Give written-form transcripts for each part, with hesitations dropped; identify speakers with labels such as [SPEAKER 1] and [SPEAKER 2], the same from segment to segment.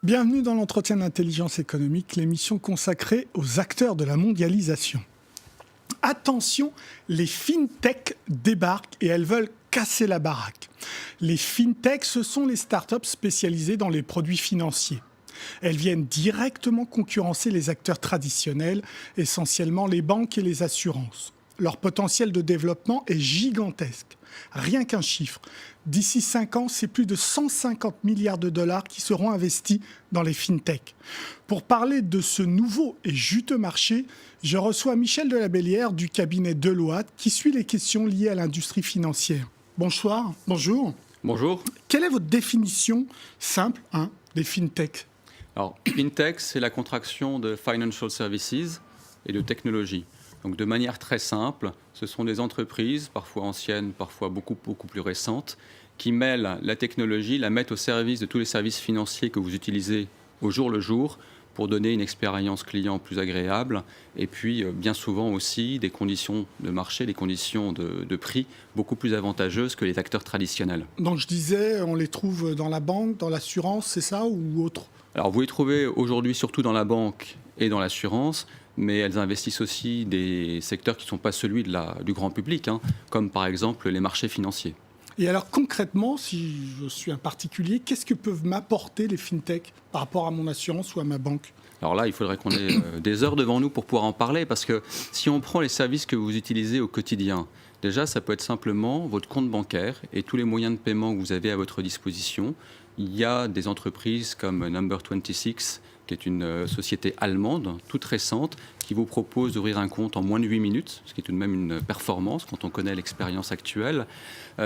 [SPEAKER 1] Bienvenue dans l'entretien d'intelligence économique, l'émission consacrée aux acteurs de la mondialisation. Attention, les fintechs débarquent et elles veulent casser la baraque. Les fintechs, ce sont les startups spécialisées dans les produits financiers. Elles viennent directement concurrencer les acteurs traditionnels, essentiellement les banques et les assurances. Leur potentiel de développement est gigantesque. Rien qu'un chiffre. D'ici 5 ans, c'est plus de 150 milliards de dollars qui seront investis dans les fintechs. Pour parler de ce nouveau et juteux marché, je reçois Michel Delabellière du cabinet Deloitte qui suit les questions liées à l'industrie financière. Bonsoir, bonjour.
[SPEAKER 2] Bonjour.
[SPEAKER 1] Quelle est votre définition simple des fintechs ?
[SPEAKER 2] Alors, fintech, c'est la contraction de financial services et de technologie. Donc, de manière très simple, ce sont des entreprises, parfois anciennes, parfois beaucoup plus récentes, qui mêlent la technologie, la mettent au service de tous les services financiers que vous utilisez au jour le jour pour donner une expérience client plus agréable et puis bien souvent aussi des conditions de marché, des conditions de prix beaucoup plus avantageuses que les acteurs traditionnels.
[SPEAKER 1] Donc je disais, on les trouve dans la banque, dans l'assurance, c'est ça ou autre ?
[SPEAKER 2] Alors vous les trouvez aujourd'hui surtout dans la banque et dans l'assurance, mais elles investissent aussi des secteurs qui ne sont pas celui du grand public, comme par exemple les marchés financiers.
[SPEAKER 1] Et alors concrètement, si je suis un particulier, qu'est-ce que peuvent m'apporter les fintechs par rapport à mon assurance ou à ma banque ?
[SPEAKER 2] Alors là, il faudrait qu'on ait des heures devant nous pour pouvoir en parler, parce que si on prend les services que vous utilisez au quotidien, déjà, ça peut être simplement votre compte bancaire et tous les moyens de paiement que vous avez à votre disposition. Il y a des entreprises comme Number 26, qui est une société allemande, toute récente, qui vous propose d'ouvrir un compte en moins de 8 minutes, ce qui est tout de même une performance quand on connaît l'expérience actuelle.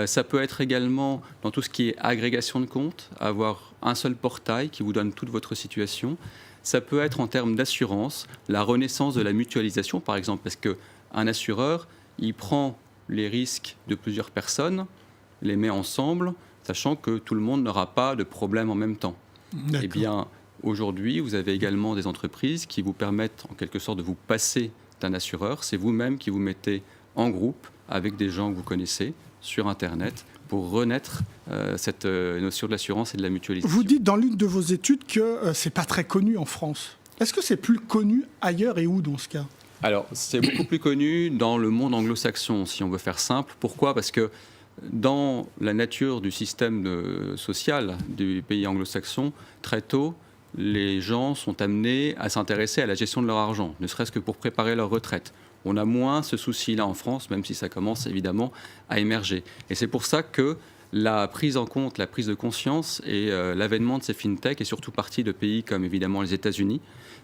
[SPEAKER 2] Ça peut être également dans tout ce qui est agrégation de comptes, avoir un seul portail qui vous donne toute votre situation. Ça peut être en termes d'assurance, la renaissance de la mutualisation, par exemple, parce qu'un assureur, il prend les risques de plusieurs personnes, les met ensemble, sachant que tout le monde n'aura pas de problème en même temps.
[SPEAKER 1] D'accord.
[SPEAKER 2] Eh bien, aujourd'hui, vous avez également des entreprises qui vous permettent en quelque sorte de vous passer d'un assureur. C'est vous-même qui vous mettez en groupe avec des gens que vous connaissez sur Internet pour renaître cette notion de l'assurance et de la mutualisation.
[SPEAKER 1] Vous dites dans l'une de vos études que c'est pas très connu en France. Est-ce que c'est plus connu ailleurs et où dans ce cas ?
[SPEAKER 2] Alors, c'est beaucoup plus connu dans le monde anglo-saxon, si on veut faire simple. Pourquoi ? Parce que dans la nature du système social du pays anglo-saxon, très tôt, les gens sont amenés à s'intéresser à la gestion de leur argent, ne serait-ce que pour préparer leur retraite. On a moins ce souci-là en France, même si ça commence évidemment à émerger. Et c'est pour ça que la prise en compte, la prise de conscience et l'avènement de ces fintechs est surtout parti de pays comme évidemment les États-Unis.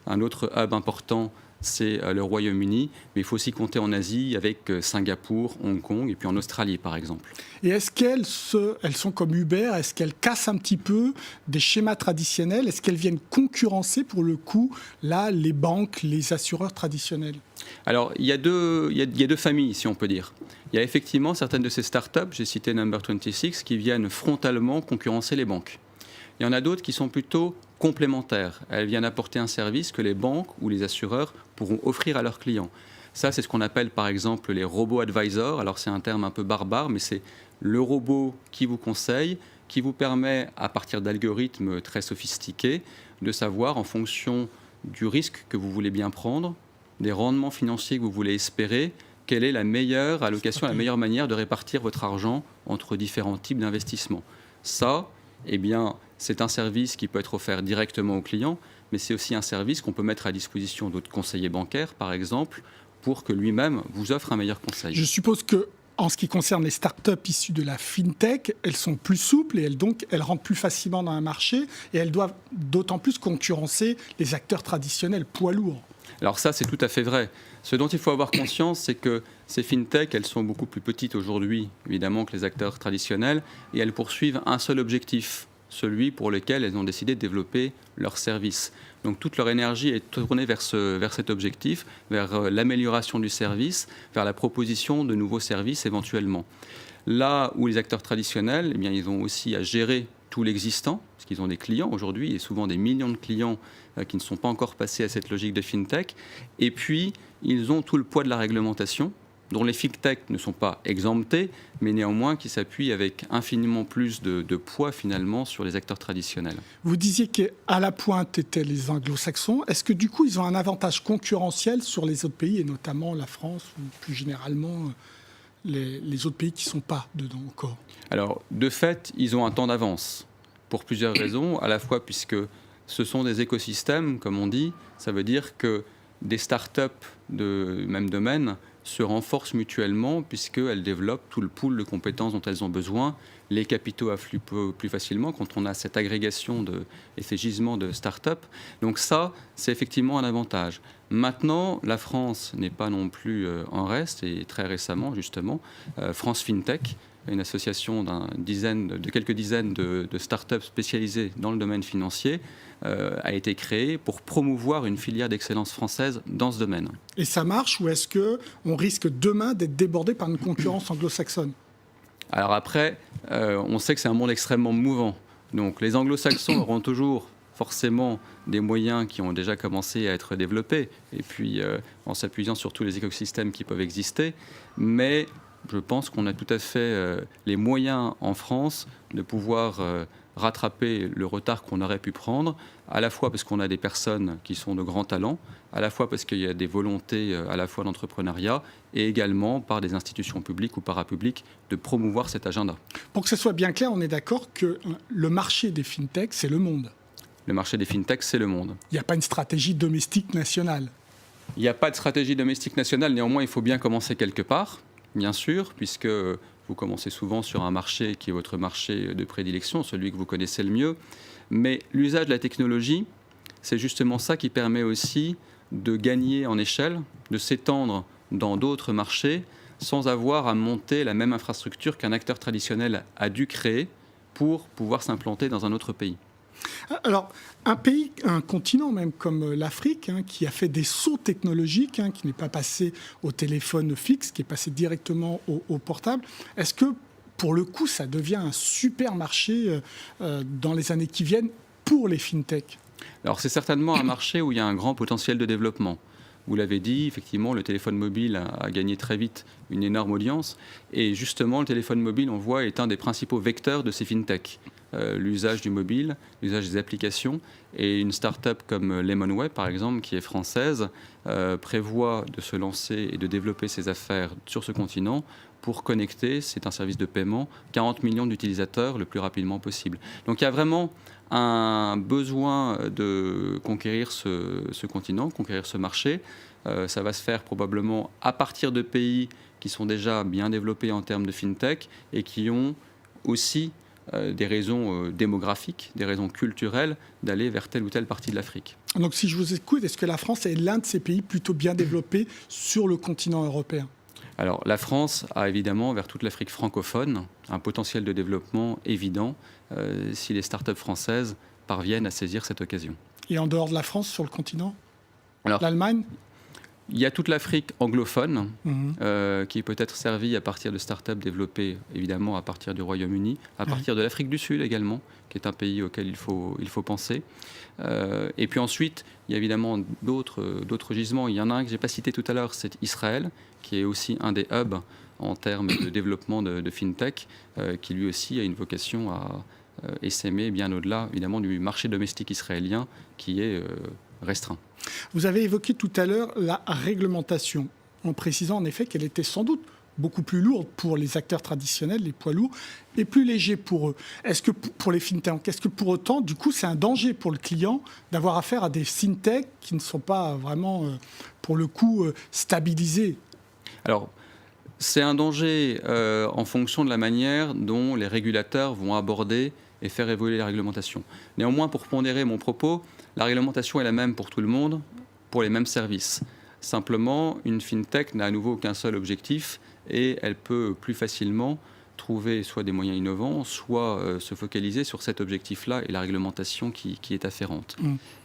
[SPEAKER 2] Un autre hub important, c'est le Royaume-Uni, mais il faut aussi compter en Asie avec Singapour, Hong Kong et puis en Australie par exemple.
[SPEAKER 1] Et est-ce qu'elles sont comme Uber ? Est-ce qu'elles cassent un petit peu des schémas traditionnels ? Est-ce qu'elles viennent concurrencer pour le coup là, les banques, les assureurs traditionnels ?
[SPEAKER 2] Alors il y a deux familles si on peut dire. Il y a effectivement certaines de ces startups, j'ai cité Number 26, qui viennent frontalement concurrencer les banques. Il y en a d'autres qui sont plutôt complémentaires. Elles viennent apporter un service que les banques ou les assureurs pourront offrir à leurs clients. Ça, c'est ce qu'on appelle par exemple les robots advisors. Alors c'est un terme un peu barbare, mais c'est le robot qui vous conseille, qui vous permet, à partir d'algorithmes très sophistiqués, de savoir en fonction du risque que vous voulez bien prendre, des rendements financiers que vous voulez espérer, quelle est la meilleure allocation, la meilleure manière de répartir votre argent entre différents types d'investissements. Ça, eh bien, c'est un service qui peut être offert directement au client, mais c'est aussi un service qu'on peut mettre à disposition d'autres conseillers bancaires, par exemple, pour que lui-même vous offre un meilleur conseil.
[SPEAKER 1] Je suppose que, en ce qui concerne les startups issues de la fintech, elles sont plus souples et elles rentrent plus facilement dans un marché et elles doivent d'autant plus concurrencer les acteurs traditionnels, poids lourds.
[SPEAKER 2] Alors ça, c'est tout à fait vrai. Ce dont il faut avoir conscience, c'est que ces fintechs, elles sont beaucoup plus petites aujourd'hui, évidemment, que les acteurs traditionnels, et elles poursuivent un seul objectif, celui pour lequel elles ont décidé de développer leur service. Donc toute leur énergie est tournée vers cet objectif, vers l'amélioration du service, vers la proposition de nouveaux services éventuellement. Là où les acteurs traditionnels, eh bien, ils ont aussi à gérer tout l'existant, parce qu'ils ont des clients aujourd'hui, et souvent des millions de clients qui ne sont pas encore passés à cette logique de fintech. Et puis, ils ont tout le poids de la réglementation, dont les fintech ne sont pas exemptés, mais néanmoins qui s'appuient avec infiniment plus de poids finalement sur les acteurs traditionnels.
[SPEAKER 1] Vous disiez qu'à la pointe étaient les anglo-saxons. Est-ce que du coup ils ont un avantage concurrentiel sur les autres pays, et notamment la France, ou plus généralement les autres pays qui ne sont pas dedans encore?
[SPEAKER 2] Alors, de fait, ils ont un temps d'avance, pour plusieurs raisons, à la fois puisque ce sont des écosystèmes, comme on dit, ça veut dire que des startups de même domaine se renforcent mutuellement puisqu'elles développent tout le pool de compétences dont elles ont besoin. Les capitaux affluent plus facilement quand on a cette agrégation et ces gisements de startups. Donc ça, c'est effectivement un avantage. Maintenant, la France n'est pas non plus en reste, et très récemment, justement, France FinTech, une association de quelques dizaines de startups spécialisées dans le domaine financier, a été créée pour promouvoir une filière d'excellence française dans ce domaine.
[SPEAKER 1] Et ça marche, ou est-ce qu'on risque demain d'être débordé par une concurrence anglo-saxonne?
[SPEAKER 2] Alors après, on sait que c'est un monde extrêmement mouvant. Donc les anglo-saxons auront toujours forcément des moyens qui ont déjà commencé à être développés, et puis en s'appuyant sur tous les écosystèmes qui peuvent exister. Mais je pense qu'on a tout à fait les moyens en France de pouvoir rattraper le retard qu'on aurait pu prendre, à la fois parce qu'on a des personnes qui sont de grands talents, à la fois parce qu'il y a des volontés à la fois d'entrepreneuriat, et également par des institutions publiques ou parapubliques de promouvoir cet agenda.
[SPEAKER 1] Pour que ce soit bien clair, on est d'accord que le marché des fintechs, c'est le monde.
[SPEAKER 2] Le marché des fintechs, c'est le monde.
[SPEAKER 1] Il n'y a pas une stratégie domestique nationale.
[SPEAKER 2] Il n'y a pas de stratégie domestique nationale, néanmoins il faut bien commencer quelque part, bien sûr, puisque vous commencez souvent sur un marché qui est votre marché de prédilection, celui que vous connaissez le mieux. Mais l'usage de la technologie, c'est justement ça qui permet aussi de gagner en échelle, de s'étendre dans d'autres marchés sans avoir à monter la même infrastructure qu'un acteur traditionnel a dû créer pour pouvoir s'implanter dans un autre pays.
[SPEAKER 1] Alors, un pays, un continent même comme l'Afrique, qui a fait des sauts technologiques, qui n'est pas passé au téléphone fixe, qui est passé directement au portable, est-ce que, pour le coup, ça devient un super marché dans les années qui viennent pour les fintechs?
[SPEAKER 2] Alors, c'est certainement un marché où il y a un grand potentiel de développement. Vous l'avez dit, effectivement, le téléphone mobile a gagné très vite une énorme audience. Et justement, le téléphone mobile, on voit, est un des principaux vecteurs de ces fintechs. L'usage du mobile, l'usage des applications. Et une start-up comme Lemonweb, par exemple, qui est française, prévoit de se lancer et de développer ses affaires sur ce continent pour connecter, c'est un service de paiement, 40 millions d'utilisateurs le plus rapidement possible. Donc il y a vraiment un besoin de conquérir ce continent, conquérir ce marché. Ça va se faire probablement à partir de pays qui sont déjà bien développés en termes de fintech et qui ont aussi des raisons démographiques, des raisons culturelles d'aller vers telle ou telle partie de l'Afrique.
[SPEAKER 1] Donc si je vous écoute, est-ce que la France est l'un de ces pays plutôt bien développés sur le continent européen?
[SPEAKER 2] Alors la France a évidemment, vers toute l'Afrique francophone, un potentiel de développement évident si les startups françaises parviennent à saisir cette occasion.
[SPEAKER 1] Et en dehors de la France, sur le continent?
[SPEAKER 2] Alors,
[SPEAKER 1] l'Allemagne?
[SPEAKER 2] Il y a toute l'Afrique anglophone qui peut être servie à partir de startups développées évidemment à partir du Royaume-Uni, à partir de l'Afrique du Sud également, qui est un pays auquel il faut penser. Et puis ensuite, il y a évidemment d'autres gisements. Il y en a un que je n'ai pas cité tout à l'heure, c'est Israël, qui est aussi un des hubs en termes de développement de fintech, qui lui aussi a une vocation à essaimer bien au-delà évidemment du marché domestique israélien qui est restreint.
[SPEAKER 1] Vous avez évoqué tout à l'heure la réglementation, en précisant en effet qu'elle était sans doute beaucoup plus lourde pour les acteurs traditionnels, les poids lourds, et plus léger pour eux. Est-ce que pour les fintechs, est-ce que pour autant, du coup, c'est un danger pour le client d'avoir affaire à des fintechs qui ne sont pas vraiment, pour le coup, stabilisés?
[SPEAKER 2] Alors, c'est un danger en fonction de la manière dont les régulateurs vont aborder et faire évoluer la réglementation. Néanmoins, pour pondérer mon propos, la réglementation est la même pour tout le monde, pour les mêmes services. Simplement, une fintech n'a à nouveau qu'un seul objectif et elle peut plus facilement trouver soit des moyens innovants, soit se focaliser sur cet objectif-là et la réglementation qui est afférente.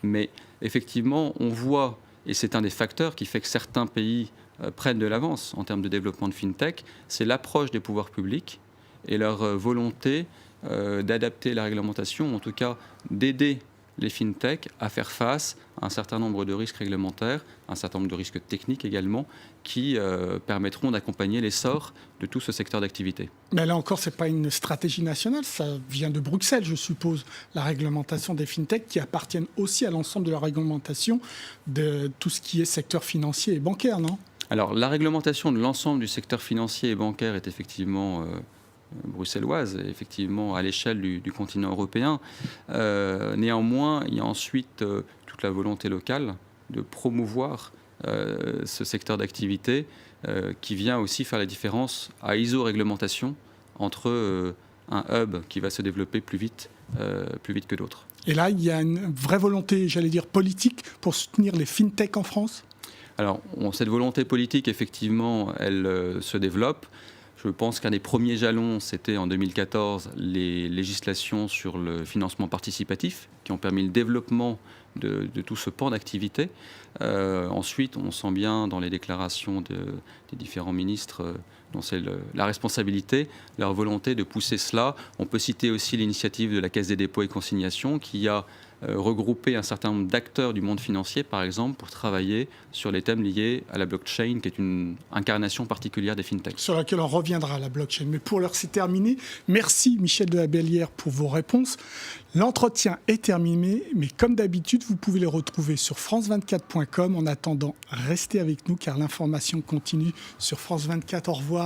[SPEAKER 2] Mais effectivement, on voit, et c'est un des facteurs qui fait que certains pays prennent de l'avance en termes de développement de fintech, c'est l'approche des pouvoirs publics et leur volonté d'adapter la réglementation, en tout cas d'aider les fintechs à faire face à un certain nombre de risques réglementaires, un certain nombre de risques techniques également, qui permettront d'accompagner l'essor de tout ce secteur d'activité.
[SPEAKER 1] Mais là encore, ce n'est pas une stratégie nationale, ça vient de Bruxelles, je suppose, la réglementation des fintechs qui appartiennent aussi à l'ensemble de la réglementation de tout ce qui est secteur financier et bancaire, non ?
[SPEAKER 2] Alors, la réglementation de l'ensemble du secteur financier et bancaire est effectivement bruxelloise, effectivement à l'échelle du continent européen. Néanmoins, il y a ensuite toute la volonté locale de promouvoir ce secteur d'activité qui vient aussi faire la différence à ISO-réglementation entre un hub qui va se développer plus vite que d'autres.
[SPEAKER 1] Et là, il y a une vraie volonté, j'allais dire, politique pour soutenir les fintechs en France ?
[SPEAKER 2] Alors, cette volonté politique, effectivement, elle se développe. Je pense qu'un des premiers jalons, c'était en 2014, les législations sur le financement participatif, qui ont permis le développement de tout ce pan d'activité. Ensuite, on sent bien dans les déclarations des différents ministres dont c'est la responsabilité, leur volonté de pousser cela. On peut citer aussi l'initiative de la Caisse des dépôts et consignations qui a regroupé un certain nombre d'acteurs du monde financier, par exemple, pour travailler sur les thèmes liés à la blockchain, qui est une incarnation particulière des fintechs.
[SPEAKER 1] Sur laquelle on reviendra, la blockchain. Mais pour l'heure, c'est terminé. Merci, Michel de la Bellière, pour vos réponses. L'entretien est terminé, mais comme d'habitude, vous pouvez les retrouver sur france24.com. En attendant, restez avec nous, car l'information continue sur France 24. Au revoir.